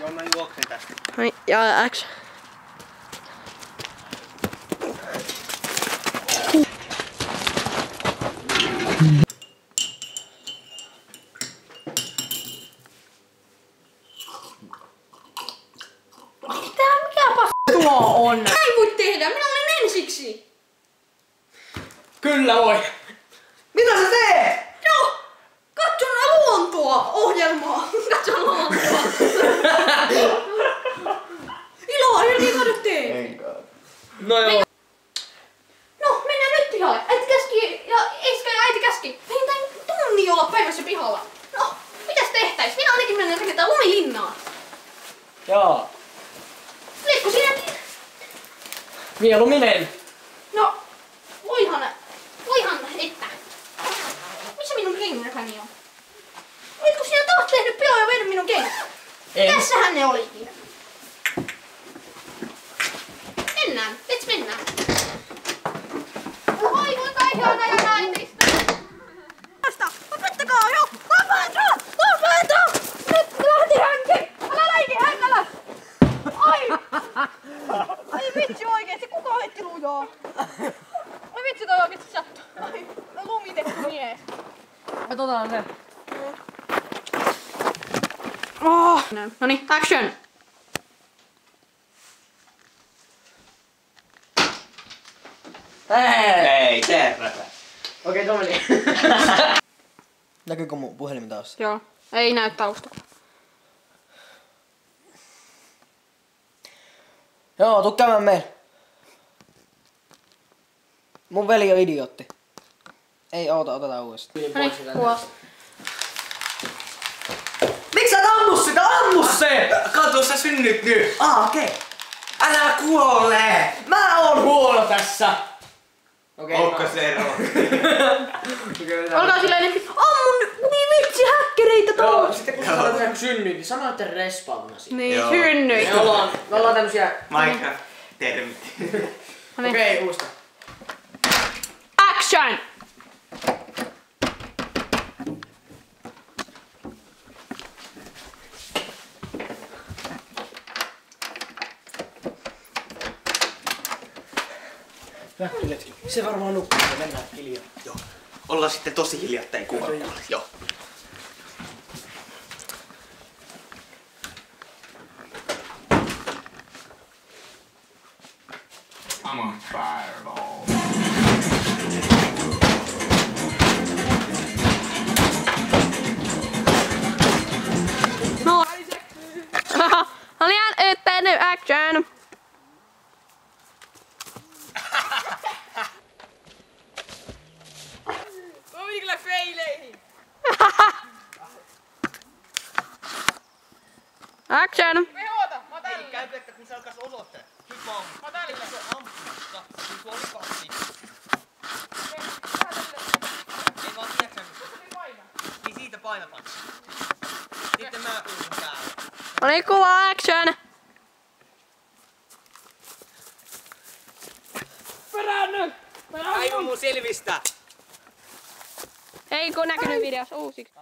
Joo, mä juoksen tästä. Noin, ja action. Tuo on. Näin voi tehdä, minä olin ensiksi. Kyllä voi. Mitä sä teet? Joo, katson luontoa ohjelmaa. Katson luontoa. Iloa, ei kato tee. Enkä. No joo. No, mennään nyt pihalle. Äiti käski ja Eiska ja äiti käski. Vähintään tunnin olla päivässä pihalla. No, mitäs tehtäis? Minä ainakin menen rakentaa lumilinnaa. Joo. Liekko sinäkin? Mieluuminen. No, voihan, että. Missä minun kengässäni on? Oletko sinä taas tehnyt piloja ja venyt minun kengät? En. Tässähän ne olikin. Mennään, mennään. Oi, kuinka ihana ja naitista. Vasta, lopettakaa jo! Lopeta! Nyt lähti hänkin! Älä läiki hängällä! Ai vitsi oikeesti, kuka heitti lujaa? Ai vitsi toi oikeesti sattuu. Ai, lumitettu mies. Katsotaan se. Oh. Noniin, action! Ei, tervetä. Okei, tuo meni. Näkyykö mun puhelimen taas? Joo, ei näy taustalla. Joo, tuu käymään meille. Mun veli on idiootti. Ei otetaan uudestaan. Noniin, ulos. Miksi sä et ammu sitä? Ammu se! Kato, sä synnyt nyt. Okei. Älä kuole! Mä oon huono tässä. Okei. Onko se ero? Olkaa silleen enempi. Ammun niin vitsi häkkereitä Joo, tuolla. sitten kun sä olet joku synnyit, niin sano, että respawnasit. Niin, Joo. synnyi. Me ollaan tämmösiä... Minecraft-termit. Okei, uudestaan. Action! Hetki. Se varmaan nukkuu, että mennään hiljaa. Joo. Ollaan sitten tosi hiljaa, että ei kukaan kuule. Joo. I'm on fireball. No. No niin, nyt action! Mä menin kyllä feileihin. Action! Me oota, mä otan. Ei käy, että kun sä alkas osoittaa. Nyt mä ammun. Mä otan Nyt se on ampumista. Nyt sulla oli kaksi. Ei vaan tiedätkö niin siitä painataan. Sitten mä uusin päälle. No niin, kuva action! Peränny! Aivan mun selvistä! Ei kun näkynyt videossa uusiksi.